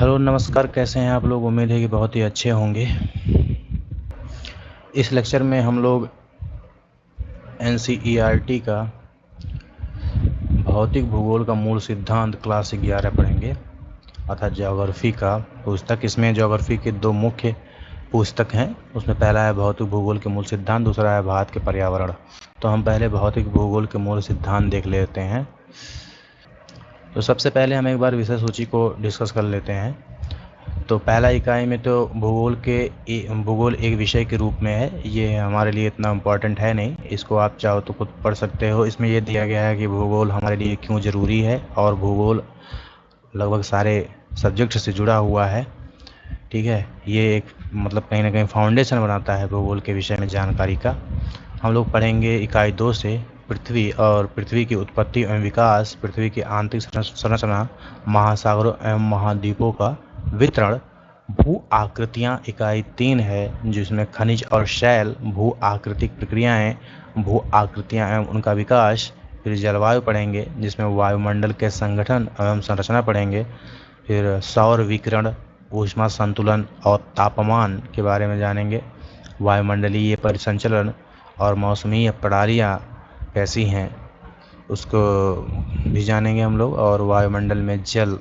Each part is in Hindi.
हेलो नमस्कार, कैसे हैं आप लोग। उम्मीद है कि बहुत ही अच्छे होंगे। इस लेक्चर में हम लोग एनसीईआरटी का भौतिक भूगोल का मूल सिद्धांत क्लास 11 पढ़ेंगे, अर्थात ज्योग्राफी का पुस्तक। इसमें ज्योग्राफी के दो मुख्य पुस्तक हैं। उसमें पहला है भौतिक भूगोल के मूल सिद्धांत, दूसरा है भारत के पर्यावरण। तो हम पहले भौतिक भूगोल के मूल सिद्धांत देख लेते हैं। तो सबसे पहले हम एक बार विषय सूची को डिस्कस कर लेते हैं। तो पहला इकाई में तो भूगोल एक विषय के रूप में है। ये हमारे लिए इतना इम्पोर्टेंट है नहीं, इसको आप चाहो तो खुद पढ़ सकते हो। इसमें ये दिया गया है कि भूगोल हमारे लिए क्यों ज़रूरी है, और भूगोल लगभग सारे सब्जेक्ट से जुड़ा हुआ है। ठीक है, ये एक मतलब कहीं ना कहीं फाउंडेशन बनाता है भूगोल के विषय में जानकारी का। हम लोग पढ़ेंगे इकाई 2 से पृथ्वी और पृथ्वी की उत्पत्ति एवं विकास, पृथ्वी की आंतरिक संरचना, महासागरों एवं महाद्वीपों का वितरण, भू आकृतियाँ इकाई 3 है, जिसमें खनिज और शैल, भू आकृतिक प्रक्रियाएं, भू आकृतियाँ एवं उनका विकास। फिर जलवायु पढ़ेंगे, जिसमें वायुमंडल के संगठन एवं संरचना पढ़ेंगे। फिर सौर विकिरण, ऊष्मा संतुलन और तापमान के बारे में जानेंगे। वायुमंडलीय परिसंचलन और मौसमी प्रणालियाँ कैसी हैं उसको भी जानेंगे हम लोग। और वायुमंडल में जल,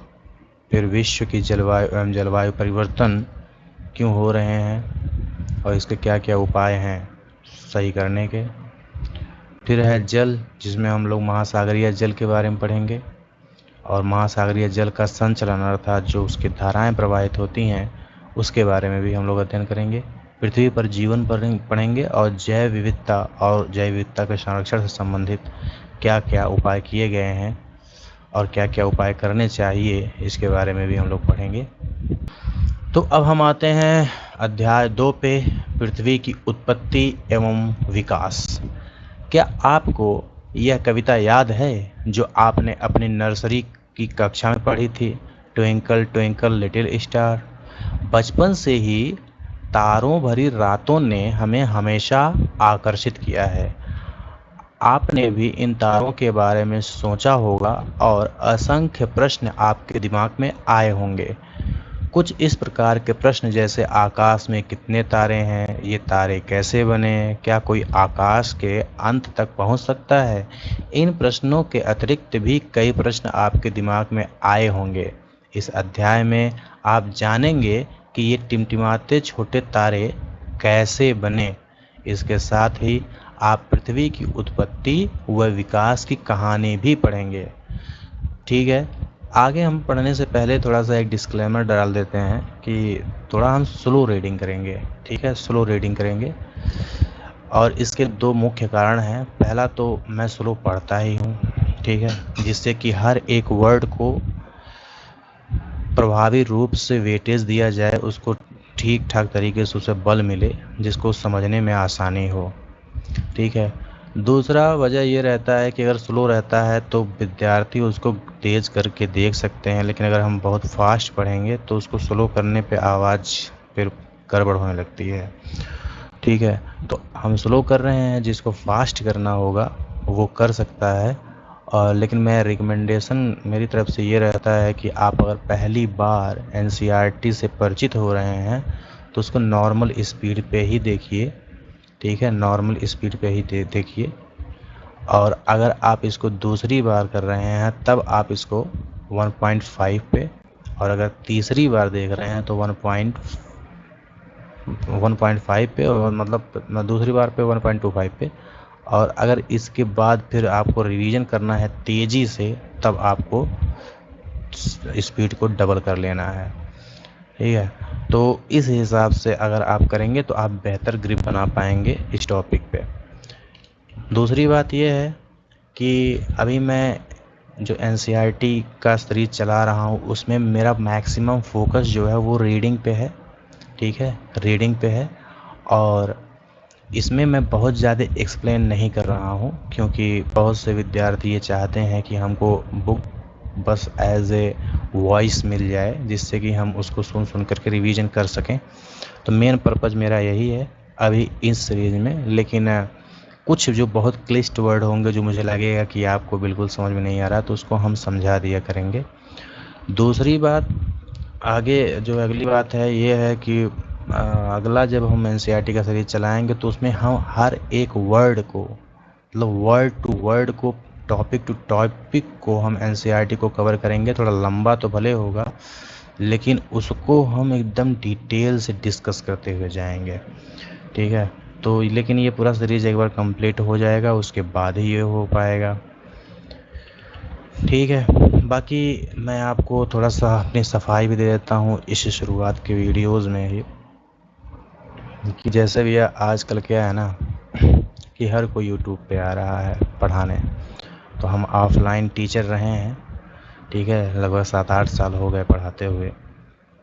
फिर विश्व की जलवायु एवं जलवायु परिवर्तन क्यों हो रहे हैं और इसके क्या क्या उपाय हैं सही करने के। फिर है जल, जिसमें हम लोग महासागरीय जल के बारे में पढ़ेंगे, और महासागरीय जल का संचलन अर्थात जो उसकी धाराएं प्रवाहित होती हैं उसके बारे में भी हम लोग अध्ययन करेंगे। पृथ्वी पर जीवन पढ़ेंगे, और जैव विविधता के संरक्षण से संबंधित क्या क्या उपाय किए गए हैं और क्या क्या उपाय करने चाहिए, इसके बारे में भी हम लोग पढ़ेंगे। तो अब हम आते हैं अध्याय 2 पे, पृथ्वी की उत्पत्ति एवं विकास। क्या आपको यह कविता याद है जो आपने अपनी नर्सरी की कक्षा में पढ़ी थी? Twinkle twinkle little star. बचपन से ही तारों भरी रातों ने हमें हमेशा आकर्षित किया है। आपने भी इन तारों के बारे में सोचा होगा और असंख्य प्रश्न आपके दिमाग में आए होंगे। कुछ इस प्रकार के प्रश्न जैसे आकाश में कितने तारे हैं, ये तारे कैसे बने, क्या कोई आकाश के अंत तक पहुंच सकता है। इन प्रश्नों के अतिरिक्त भी कई प्रश्न आपके दिमाग में आए होंगे। इस अध्याय में आप जानेंगे कि ये टिमटिमाते छोटे तारे कैसे बने। इसके साथ ही आप पृथ्वी की उत्पत्ति व विकास की कहानी भी पढ़ेंगे। ठीक है, आगे हम पढ़ने से पहले थोड़ा सा एक डिस्क्लेमर डाल देते हैं कि थोड़ा हम स्लो रीडिंग करेंगे। ठीक है, स्लो रीडिंग करेंगे, और इसके दो मुख्य कारण हैं। पहला तो मैं स्लो पढ़ता ही हूँ, ठीक है, जिससे कि हर एक वर्ड को प्रभावी रूप से वेटेज दिया जाए, उसको ठीक ठाक तरीके से उसे बल मिले, जिसको समझने में आसानी हो। ठीक है, दूसरा वजह ये रहता है कि अगर स्लो रहता है तो विद्यार्थी उसको तेज़ करके देख सकते हैं, लेकिन अगर हम बहुत फास्ट पढ़ेंगे तो उसको स्लो करने पे आवाज़ फिर गड़बड़ होने लगती है। ठीक है, तो हम स्लो कर रहे हैं, जिसको फास्ट करना होगा वो कर सकता है। और लेकिन मैं रिकमेंडेशन मेरी तरफ से ये रहता है कि आप अगर पहली बार एनसीईआरटी से परिचित हो रहे हैं तो उसको नॉर्मल स्पीड पे ही देखिए। ठीक है, नॉर्मल स्पीड पे ही देखिए। और अगर आप इसको दूसरी बार कर रहे हैं तब आप इसको 1.5 पे, और अगर तीसरी बार देख रहे हैं तो 1.5 पे, और मतलब दूसरी बार पे 1.25 पे। और अगर इसके बाद फिर आपको रिवीजन करना है तेज़ी से, तब आपको स्पीड को डबल कर लेना है। ठीक है, तो इस हिसाब से अगर आप करेंगे तो आप बेहतर ग्रिप बना पाएंगे इस टॉपिक पे। दूसरी बात यह है कि अभी मैं जो एनसीईआरटी का सीरीज चला रहा हूँ उसमें मेरा मैक्सिमम फोकस जो है वो रीडिंग पे है। ठीक है, रीडिंग पे है, और इसमें मैं बहुत ज़्यादा एक्सप्लेन नहीं कर रहा हूँ, क्योंकि बहुत से विद्यार्थी ये चाहते हैं कि हमको बुक बस एज ए वॉइस मिल जाए, जिससे कि हम उसको सुन करके रिवीजन कर सकें। तो मेन पर्पज़ मेरा यही है अभी इस सीरीज़ में। लेकिन कुछ जो बहुत क्लिष्ट वर्ड होंगे जो मुझे लगेगा कि आपको बिल्कुल समझ में नहीं आ रहा, तो उसको हम समझा दिया करेंगे। दूसरी बात, आगे जो अगली बात है ये है कि अगला जब हम एनसीईआरटी का सीरीज चलाएंगे तो उसमें हम हर एक वर्ड को, मतलब वर्ड टू वर्ड को, टॉपिक टू टॉपिक को हम एनसीईआरटी को कवर करेंगे। थोड़ा लंबा तो भले होगा, लेकिन उसको हम एकदम डिटेल से डिस्कस करते हुए जाएंगे, ठीक है। तो लेकिन ये पूरा सीरीज एक बार कंप्लीट हो जाएगा, उसके बाद ही ये हो पाएगा, ठीक है। बाकी मैं आपको थोड़ा सा अपनी सफाई भी दे देता हूँ इस शुरुआत के वीडियोस में ही, कि जैसे भी आजकल क्या है ना कि हर कोई यूट्यूब पे आ रहा है पढ़ाने। तो हम ऑफलाइन टीचर रहे हैं, ठीक है, लगभग 7-8 साल हो गए पढ़ाते हुए,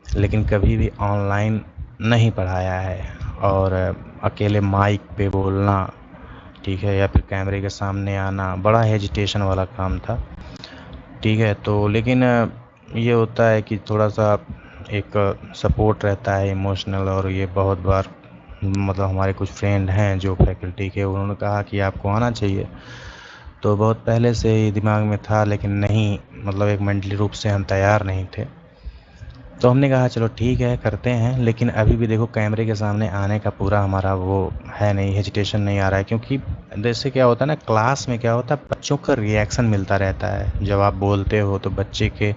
लेकिन कभी भी ऑनलाइन नहीं पढ़ाया है। और अकेले माइक पे बोलना, ठीक है, या फिर कैमरे के सामने आना बड़ा हेजिटेशन वाला काम था, ठीक है। तो लेकिन ये होता है कि थोड़ा सा एक सपोर्ट रहता है इमोशनल, और ये बहुत बार मतलब हमारे कुछ फ्रेंड हैं जो फैकल्टी के, उन्होंने कहा कि आपको आना चाहिए। तो बहुत पहले से ही दिमाग में था, लेकिन नहीं, मतलब एक मेंटली रूप से हम तैयार नहीं थे। तो हमने कहा चलो ठीक है करते हैं, लेकिन अभी भी देखो कैमरे के सामने आने का पूरा हमारा वो है नहीं, हेजिटेशन नहीं आ रहा है। क्योंकि जैसे क्या होता है ना, क्लास में क्या होता है, बच्चों का रिएक्शन मिलता रहता है। जब आप बोलते हो तो बच्चे के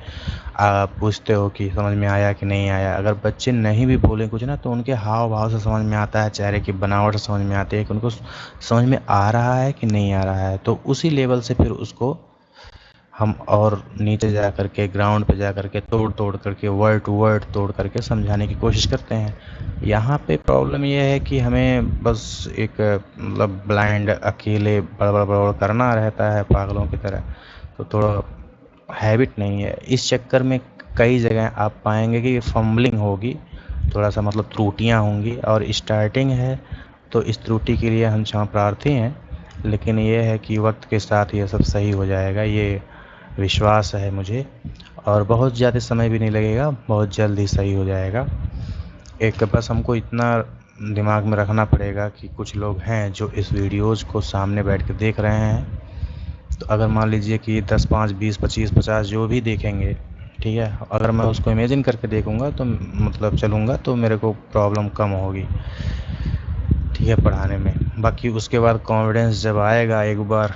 पूछते हो कि समझ में आया कि नहीं आया। अगर बच्चे नहीं भी बोले कुछ ना, तो उनके हाव भाव से समझ में आता है, चेहरे की बनावट से समझ में आती है कि उनको समझ में आ रहा है कि नहीं आ रहा है। तो उसी लेवल से फिर उसको हम और नीचे जा कर के, ग्राउंड पे जा कर के, तोड़ तोड़ करके, वर्ड टू वर्ड तोड़ करके समझाने की कोशिश करते हैं। यहाँ पे प्रॉब्लम ये है कि हमें बस एक मतलब ब्लाइंड अकेले बड़बड़ बड़बड़ करना रहता है पागलों की तरह। तो थोड़ा हैबिट नहीं है, इस चक्कर में कई जगह आप पाएंगे कि फंबलिंग होगी, थोड़ा सा मतलब त्रुटियाँ होंगी। और स्टार्टिंग है तो इस त्रुटि के लिए हम क्षमा प्रार्थी हैं, लेकिन ये है कि वक्त के साथ ये सब सही हो जाएगा, ये विश्वास है मुझे। और बहुत ज़्यादा समय भी नहीं लगेगा, बहुत जल्द ही सही हो जाएगा। एक बस हमको इतना दिमाग में रखना पड़ेगा कि कुछ लोग हैं जो इस वीडियोज़ को सामने बैठ के देख रहे हैं। तो अगर मान लीजिए कि 10, 5, 20, 25, 50 जो भी देखेंगे, ठीक है, अगर मैं उसको इमेजिन करके देखूंगा तो मतलब चलूँगा, तो मेरे को प्रॉब्लम कम होगी, ठीक है, पढ़ाने में। बाकी उसके बाद कॉन्फिडेंस जब आएगा एक बार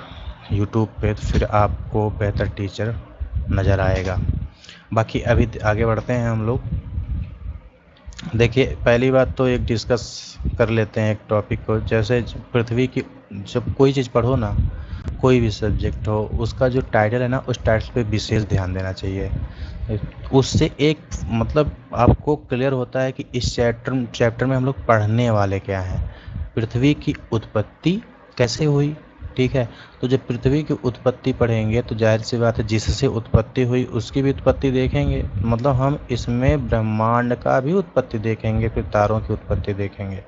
यूट्यूब पे, तो फिर आपको बेहतर टीचर नज़र आएगा। बाकी अभी आगे बढ़ते हैं हम लोग। देखिए पहली बात तो एक डिस्कस कर लेते हैं एक टॉपिक को। जैसे पृथ्वी की, जब कोई चीज़ पढ़ो ना, कोई भी सब्जेक्ट हो, उसका जो टाइटल है ना, उस टाइटल पे विशेष ध्यान देना चाहिए। उससे एक मतलब आपको क्लियर होता है कि इस चैप्टर में हम लोग पढ़ने वाले क्या हैं। पृथ्वी की उत्पत्ति कैसे हुई, ठीक है। तो जब पृथ्वी की उत्पत्ति पढ़ेंगे तो जाहिर सी बात है जिससे उत्पत्ति हुई उसकी भी उत्पत्ति देखेंगे। मतलब हम इसमें ब्रह्मांड का भी उत्पत्ति देखेंगे, फिर तारों की उत्पत्ति देखेंगे,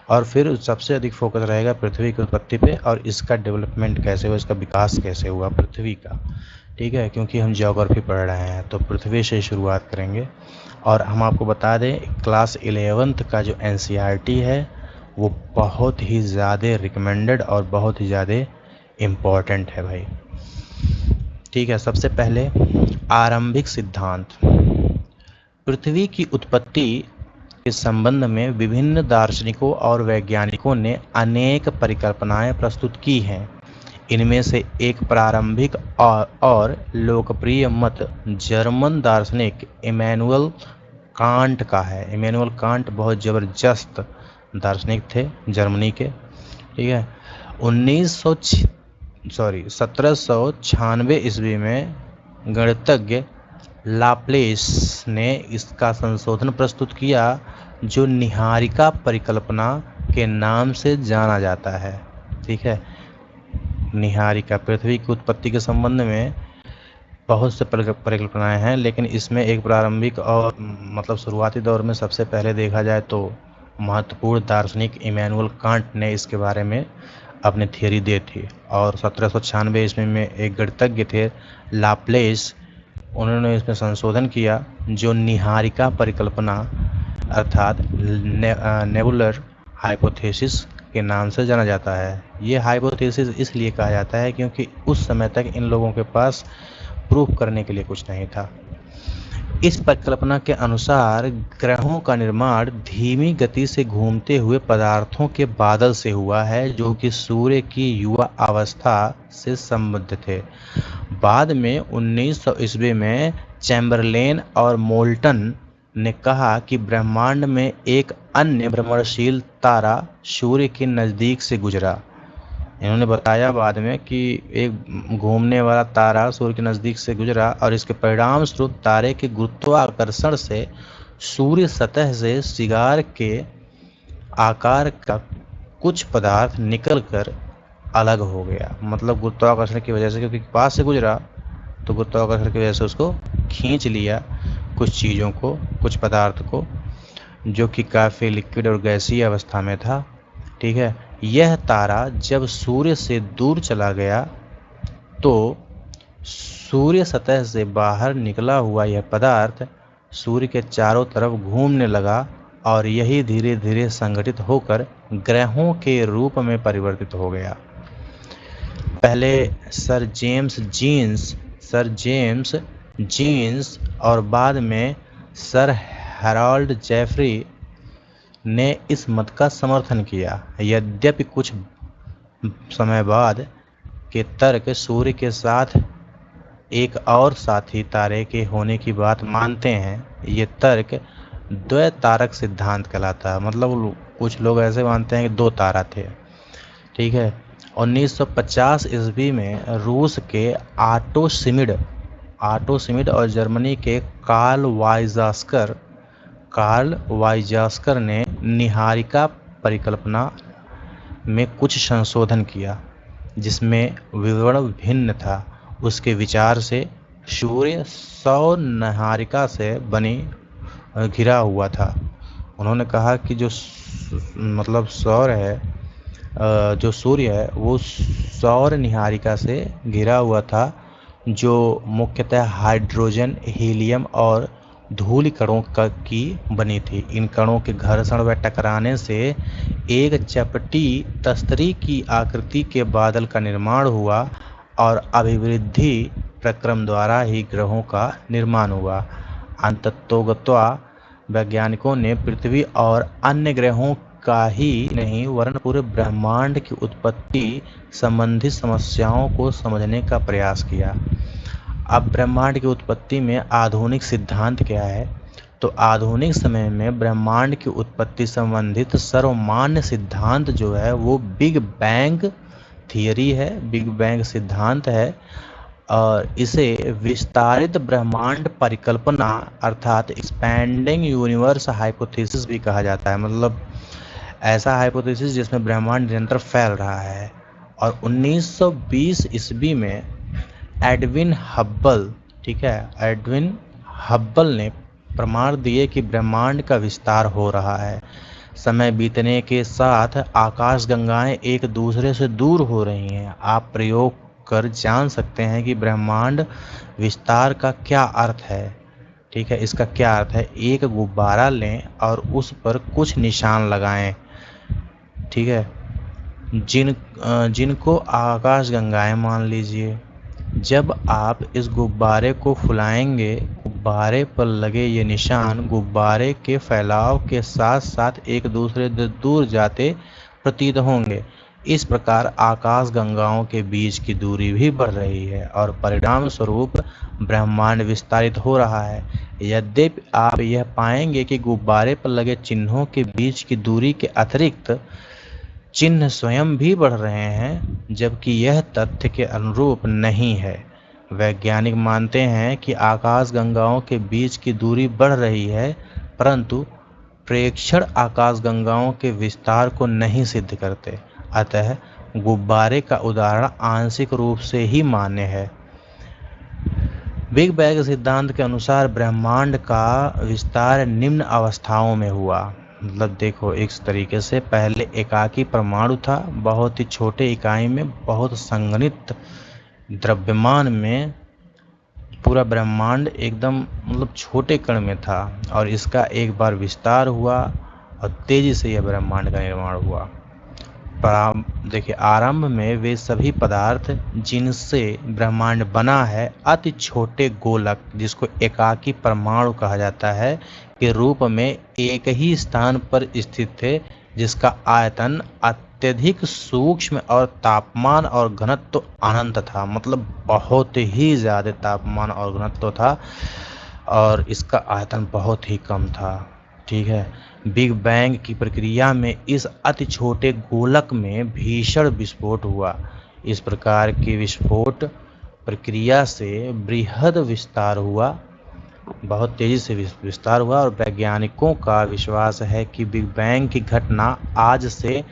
और फिर सबसे अधिक फोकस रहेगा पृथ्वी की उत्पत्ति पे, और इसका डेवलपमेंट कैसे हुआ, इसका विकास कैसे हुआ पृथ्वी का, ठीक है। क्योंकि हम ज्योग्राफी पढ़ रहे हैं तो पृथ्वी से शुरुआत करेंगे। और हम आपको बता दें, क्लास 11th का जो एनसीईआरटी है वो बहुत ही ज़्यादा रिकमेंडेड और बहुत ही ज़्यादा इम्पॉर्टेंट है भाई, ठीक है। सबसे पहले आरंभिक सिद्धांत। पृथ्वी की उत्पत्ति के संबंध में विभिन्न दार्शनिकों और वैज्ञानिकों ने अनेक परिकल्पनाएं प्रस्तुत की हैं। इनमें से एक प्रारंभिक और लोकप्रिय मत जर्मन दार्शनिक इमैनुअल कांट का है। इमैनुअल कांट बहुत ज़बरदस्त दार्शनिक थे जर्मनी के, ठीक है। 1796 ईस्वी में गणितज्ञ लाप्लेस ने इसका संशोधन प्रस्तुत किया, जो निहारिका परिकल्पना के नाम से जाना जाता है, ठीक है। निहारिका, पृथ्वी की उत्पत्ति के संबंध में बहुत से परिकल्पनाएं हैं, लेकिन इसमें एक प्रारंभिक और मतलब शुरुआती दौर में सबसे पहले देखा जाए तो महत्वपूर्ण दार्शनिक इमैनुअल कांट ने इसके बारे में अपनी थियरी दी थी। और 1796 ईस्वी में एक गणितज्ञ थे लाप्लेस, उन्होंने इसमें संशोधन किया, जो निहारिका परिकल्पना अर्थात नेबुलर हाइपोथेसिस के नाम से जाना जाता है। ये हाइपोथेसिस इसलिए कहा जाता है क्योंकि उस समय तक इन लोगों के पास प्रूफ करने के लिए कुछ नहीं था। इस परिकल्पना के अनुसार ग्रहों का निर्माण धीमी गति से घूमते हुए पदार्थों के बादल से हुआ है, जो कि सूर्य की युवा अवस्था से संबद्ध थे। बाद में 1900 ईस्वी में चैम्बरलेन और मोल्टन ने कहा कि ब्रह्मांड में एक अन्य भ्रमणशील तारा सूर्य के नज़दीक से गुजरा। इन्होंने बताया बाद में कि एक घूमने वाला तारा सूर्य के नज़दीक से गुजरा और इसके परिणाम स्वरूप तारे के गुरुत्वाकर्षण से सूर्य सतह से सिगार के आकार का कुछ पदार्थ निकलकर अलग हो गया। मतलब गुरुत्वाकर्षण की वजह से, क्योंकि पास से गुजरा तो गुरुत्वाकर्षण की वजह से उसको खींच लिया, कुछ चीज़ों को, कुछ पदार्थ को, जो कि काफ़ी लिक्विड और गैसीय अवस्था में था। ठीक है, यह तारा जब सूर्य से दूर चला गया तो सूर्य सतह से बाहर निकला हुआ यह पदार्थ सूर्य के चारों तरफ घूमने लगा और यही धीरे धीरे संगठित होकर ग्रहों के रूप में परिवर्तित हो गया। पहले सर जेम्स जीन्स और बाद में सर हैरोल्ड जेफरी ने इस मत का समर्थन किया। यद्यपि कुछ समय बाद के तर्क सूर्य के साथ एक और साथी तारे के होने की बात मानते हैं। ये तर्क द्वैतारक सिद्धांत कहलाता है। मतलब कुछ लोग ऐसे मानते हैं कि दो तारा थे। ठीक है, 1950 ईस्वी में रूस के आटो और जर्मनी के कार्ल वाइजास्कर ने निहारिका परिकल्पना में कुछ संशोधन किया, जिसमें विवरण भिन्न था। उसके विचार से सूर्य सौर निहारिका से बनी घिरा हुआ था। उन्होंने कहा कि जो सूर्य है वो सौर निहारिका से घिरा हुआ था, जो मुख्यतः हाइड्रोजन, हीलियम और धूलि कणों की बनी थी। इन कणों के घर्षण व टकराने से एक चपटी तस्तरी की आकृति के बादल का निर्माण हुआ और अभिवृद्धि प्रक्रम द्वारा ही ग्रहों का निर्माण हुआ। अंततोगत्वा वैज्ञानिकों ने पृथ्वी और अन्य ग्रहों का ही नहीं वरन पूरे ब्रह्मांड की उत्पत्ति संबंधी समस्याओं को समझने का प्रयास किया। अब ब्रह्मांड की उत्पत्ति में आधुनिक सिद्धांत क्या है? तो आधुनिक समय में ब्रह्मांड की उत्पत्ति संबंधित सर्वमान्य सिद्धांत जो है वो बिग बैंग थियरी है, बिग बैंग सिद्धांत है। और इसे विस्तारित ब्रह्मांड परिकल्पना अर्थात एक्सपैंडिंग यूनिवर्स हाइपोथेसिस भी कहा जाता है। मतलब ऐसा हाइपोथेसिस जिसमें ब्रह्मांड निरंतर फैल रहा है। और 1920 ईस्वी में एडविन हब्बल ने प्रमाण दिए कि ब्रह्मांड का विस्तार हो रहा है। समय बीतने के साथ आकाशगंगाएं एक दूसरे से दूर हो रही हैं। आप प्रयोग कर जान सकते हैं कि ब्रह्मांड विस्तार का क्या अर्थ है। ठीक है, इसका क्या अर्थ है? एक गुब्बारा लें और उस पर कुछ निशान लगाएं। ठीक है, जिनको आकाशगंगाएं मान लीजिए। जब आप इस गुब्बारे को फुलाएंगे, गुब्बारे पर लगे ये निशान गुब्बारे के फैलाव के साथ साथ एक दूसरे से दूर जाते प्रतीत होंगे। इस प्रकार आकाशगंगाओं के बीच की दूरी भी बढ़ रही है और परिणाम स्वरूप ब्रह्मांड विस्तारित हो रहा है। यद्यपि आप यह पाएंगे कि गुब्बारे पर लगे चिन्हों के बीच की दूरी के अतिरिक्त चिन्ह स्वयं भी बढ़ रहे हैं, जबकि यह तथ्य के अनुरूप नहीं है। वैज्ञानिक मानते हैं कि आकाशगंगाओं के बीच की दूरी बढ़ रही है, परंतु प्रेक्षण आकाशगंगाओं के विस्तार को नहीं सिद्ध करते। अतः गुब्बारे का उदाहरण आंशिक रूप से ही मान्य है। बिग बैंग सिद्धांत के अनुसार ब्रह्मांड का विस्तार निम्न अवस्थाओं में हुआ। मतलब देखो, एक तरीके से पहले एकाकी परमाणु था, बहुत ही छोटे इकाई में, बहुत संघनित द्रव्यमान में पूरा ब्रह्मांड एकदम मतलब छोटे कण में था। और इसका एक बार विस्तार हुआ और तेजी से यह ब्रह्मांड का निर्माण हुआ। देखिए, आरंभ में वे सभी पदार्थ जिनसे ब्रह्मांड बना है अति छोटे गोलक, जिसको एकाकी परमाणु कहा जाता है, के रूप में एक ही स्थान पर स्थित थे, जिसका आयतन अत्यधिक सूक्ष्म और तापमान और घनत्व अनंत था। मतलब बहुत ही ज़्यादा तापमान और घनत्व था और इसका आयतन बहुत ही कम था। ठीक है। बिग बैंग की प्रक्रिया में इस अति छोटे गोलक में भीषण विस्फोट हुआ। इस प्रकार की विस्फोट प्रक्रिया से बृहद विस्तार हुआ, बहुत तेजी से विस्तार हुआ और वैज्ञानिकों का विश्वास है कि बिग बैंग की घटना आज से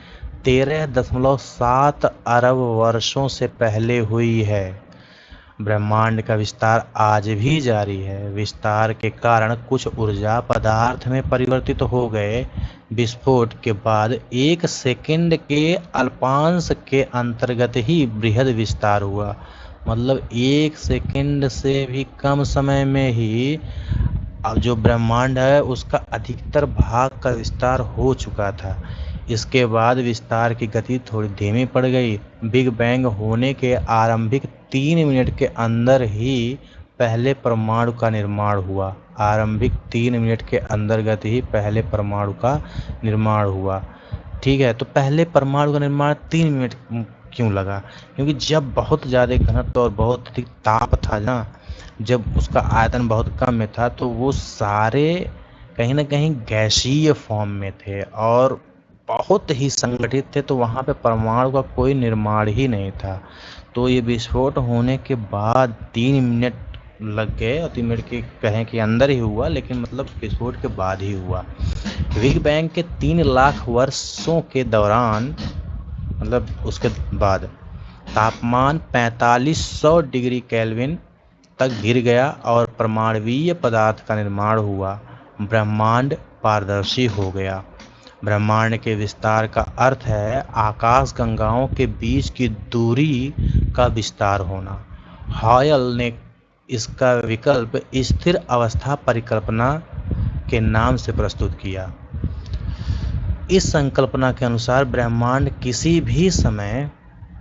13.7 अरब वर्षों से पहले हुई है। ब्रह्मांड का विस्तार आज भी जारी है। विस्तार के कारण कुछ ऊर्जा पदार्थ में परिवर्तित हो गए। विस्फोट के बाद 1 सेकंड के अल्पांश के अंतर्गत ही बृहद विस्तार हुआ। मतलब 1 सेकंड से भी कम समय में ही अब जो ब्रह्मांड है उसका अधिकतर भाग का विस्तार हो चुका था। इसके बाद विस्तार की गति थोड़ी धीमी पड़ गई। बिग बैंग होने के आरंभिक 3 मिनट के अंदर ही पहले परमाणु का निर्माण हुआ। आरंभिक 3 मिनट के अंतर्गत ही पहले परमाणु का निर्माण हुआ। ठीक है, तो पहले परमाणु का निर्माण 3 मिनट क्यों लगा? क्योंकि जब बहुत ज़्यादा घनत्व और बहुत अधिक ताप था ना, जब उसका आयतन बहुत कम में था, तो वो सारे कहीं ना कहीं गैसीय फॉर्म में थे और बहुत ही संगठित थे, तो वहाँ पे परमाणु का कोई निर्माण ही नहीं था। तो ये विस्फोट होने के बाद 3 मिनट लग गए और 3 मिनट के कहें कि अंदर ही हुआ, लेकिन मतलब विस्फोट के बाद ही हुआ। बिग बैंग के 3 लाख वर्षों के दौरान, मतलब उसके बाद तापमान 4500 डिग्री केल्विन तक गिर गया और परमाणुवीय पदार्थ का निर्माण हुआ। ब्रह्मांड पारदर्शी हो गया। ब्रह्मांड के विस्तार का अर्थ है आकाश गंगाओं के बीच की दूरी का विस्तार होना। हॉयल ने इसका विकल्प स्थिर अवस्था परिकल्पना के नाम से प्रस्तुत किया। इस संकल्पना के अनुसार ब्रह्मांड किसी भी समय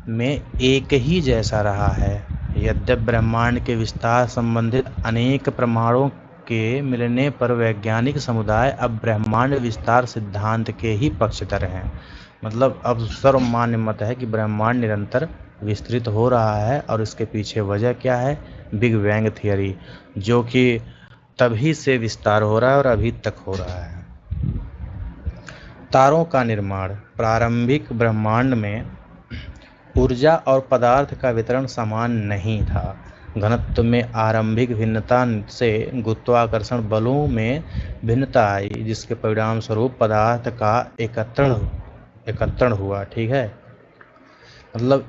में एक ही जैसा रहा है। यद्यपि ब्रह्मांड के विस्तार संबंधित अनेक प्रमाणों के मिलने पर वैज्ञानिक समुदाय अब ब्रह्मांड विस्तार सिद्धांत के ही पक्षधर हैं। मतलब अब सर्वमान्य मत है कि ब्रह्मांड निरंतर विस्तृत हो रहा है और इसके पीछे वजह क्या है? बिग बैंग थियरी, जो कि तभी से विस्तार हो रहा है और अभी तक हो रहा है। तारों का निर्माण। प्रारंभिक ब्रह्मांड में ऊर्जा और पदार्थ का वितरण समान नहीं था। घनत्व में आरंभिक भिन्नता से गुरुत्वाकर्षण बलों में भिन्नता आई, जिसके परिणाम स्वरूप पदार्थ का एकत्रण हुआ। ठीक है, मतलब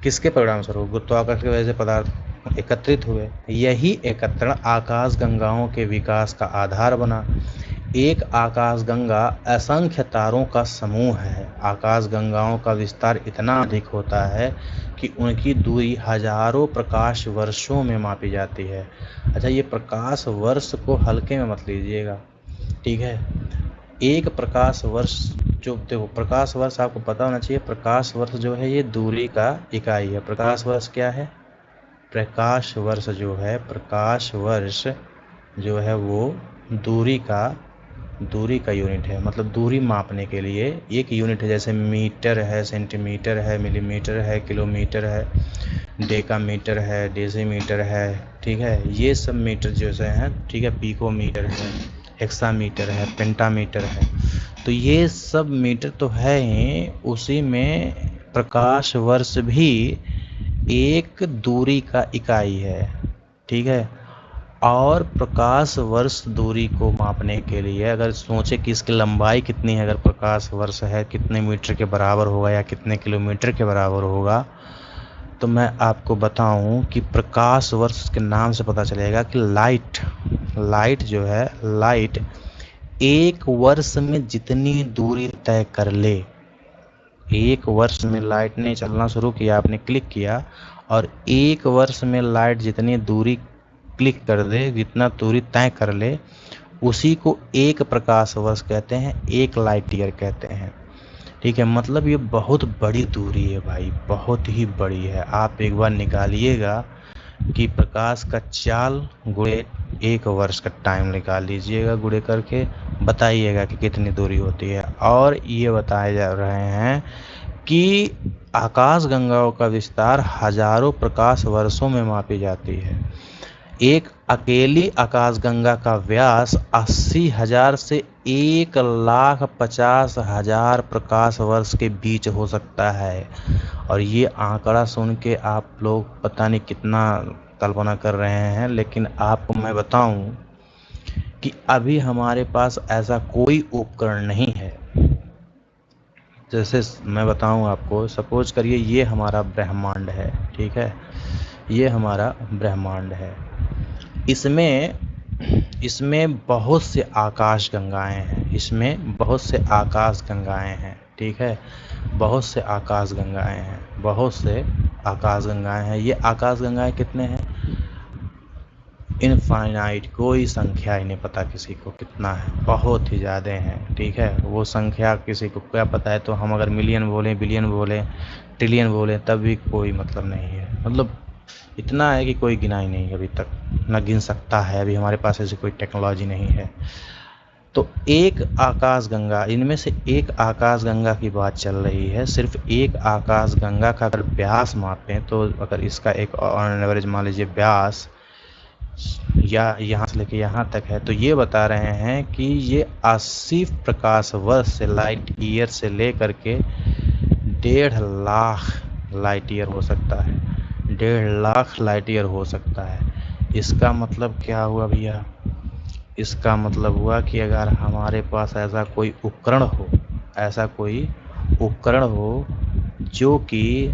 किसके परिणाम स्वरूप? गुरुत्वाकर्षण की वजह से पदार्थ एकत्रित हुए। यही एकत्रण आकाश गंगाओं के विकास का आधार बना। एक आकाश गंगा असंख्य तारों का समूह है। आकाश गंगाओं का विस्तार इतना अधिक होता है कि उनकी दूरी हजारों प्रकाश वर्षों में मापी जाती है। अच्छा, ये प्रकाश वर्ष को हल्के में मत लीजिएगा। ठीक है, एक प्रकाश वर्ष, जो देखो प्रकाश वर्ष आपको पता होना चाहिए, प्रकाश वर्ष जो है ये दूरी का इकाई है। प्रकाश वर्ष क्या है? प्रकाश वर्ष जो है, प्रकाश वर्ष जो है वो दूरी का यूनिट है। मतलब दूरी मापने के लिए एक यूनिट है। जैसे मीटर है, सेंटीमीटर है, मिलीमीटर है, किलोमीटर है, डेकामीटर है, डेसीमीटर है। ठीक है, ये सब मीटर जैसे हैं। ठीक है, पिकोमीटर है, हेक्सामीटर है, पेंटामीटर है। तो ये सब मीटर तो है ही, उसी में प्रकाश वर्ष भी एक दूरी का इकाई है। ठीक है, और प्रकाश वर्ष दूरी को मापने के लिए अगर सोचे कि इसकी लंबाई कितनी है, अगर प्रकाश वर्ष है कितने मीटर के बराबर होगा या कितने किलोमीटर के बराबर होगा, तो मैं आपको बताऊं कि प्रकाश वर्ष के नाम से पता चलेगा कि लाइट जो है, लाइट एक वर्ष में जितनी दूरी तय कर ले, एक वर्ष में लाइट ने चलना शुरू किया, आपने क्लिक किया और एक वर्ष में लाइट जितनी दूरी क्लिक कर दे, जितना दूरी तय कर ले, उसी को एक प्रकाश वर्ष कहते हैं, एक लाइट ईयर कहते हैं। ठीक है, मतलब ये बहुत बड़ी दूरी है भाई, बहुत ही बड़ी है। आप एक बार निकालिएगा कि प्रकाश का चाल गुणे 1 वर्ष का टाइम निकाल लीजिएगा, गुणे करके बताइएगा कि कितनी दूरी होती है। और ये बताए जा रहे हैं कि आकाश गंगाओं का विस्तार हजारों प्रकाश वर्षों में मापी जाती है। एक अकेली आकाशगंगा का व्यास 80,000 से 1,50,000 प्रकाश वर्ष के बीच हो सकता है। और ये आंकड़ा सुन के आप लोग पता नहीं कितना कल्पना कर रहे हैं, लेकिन आपको मैं बताऊं कि अभी हमारे पास ऐसा कोई उपकरण नहीं है। जैसे मैं बताऊं आपको, सपोज करिए ये हमारा ब्रह्मांड है, ठीक है, ये हमारा ब्रह्मांड है। इसमें बहुत से आकाश गंगाएं हैं, इसमें बहुत से आकाश गंगाएं हैं, ठीक है, बहुत से आकाश गंगाएं हैं, बहुत से आकाश गंगाएं हैं। ये आकाश गंगाएं कितने हैं? इनफाइनाइट, कोई संख्या ही नहीं पता किसी को कितना है, बहुत ही ज़्यादा हैं, ठीक है। वो संख्या किसी को क्या पता है, तो हम अगर मिलियन बोलें, बिलियन बोलें, ट्रिलियन बोलें, तब भी कोई मतलब नहीं है। मतलब इतना है कि कोई गिना ही नहीं अभी तक, न गिन सकता है, अभी हमारे पास ऐसी कोई टेक्नोलॉजी नहीं है। तो एक आकाश गंगा, इनमें से एक आकाश गंगा की बात चल रही है। सिर्फ एक आकाश गंगा का अगर व्यास मापें, तो अगर इसका एक ऑन एवरेज मान लीजिए व्यास या यहाँ से लेके यहाँ तक है, तो ये बता रहे हैं कि ये 80 प्रकाश वर्ष से, लाइट ईयर से लेकर के 1.5 लाख लाइट ईयर हो सकता है, 1.5 लाख लाइट ईयर हो सकता है। इसका मतलब क्या हुआ भैया? इसका मतलब हुआ कि अगर हमारे पास ऐसा कोई उपकरण हो, ऐसा कोई उपकरण हो जो कि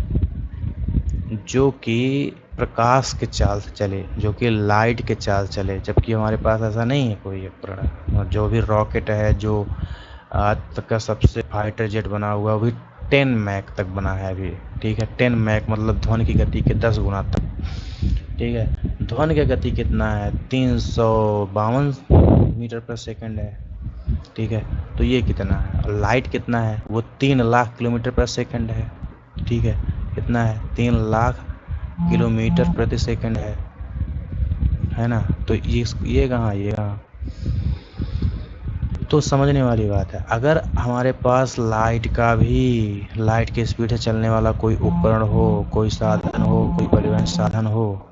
प्रकाश के चाल से चले, जो कि लाइट के चाल चले, जबकि हमारे पास ऐसा नहीं है कोई उपकरण। और जो भी रॉकेट है, जो आज तक का सबसे फाइटर जेट बना हुआ, वो भी 10 मैक तक बना है अभी, ठीक है। 10 मैक मतलब ध्वनि की गति के 10 गुना तक, ठीक है। ध्वनि की गति कितना है? 352 मीटर पर सेकंड है, ठीक है। तो ये कितना है? और लाइट कितना है? वो 3 लाख किलोमीटर पर सेकंड है, ठीक है। कितना है? 3 लाख किलोमीटर प्रति सेकंड है ना। तो ये कहाँ, ये कहाँ? तो समझने वाली बात है। अगर हमारे पास लाइट की स्पीड से चलने वाला कोई उपकरण हो, कोई साधन हो, कोई परिवहन साधन हो,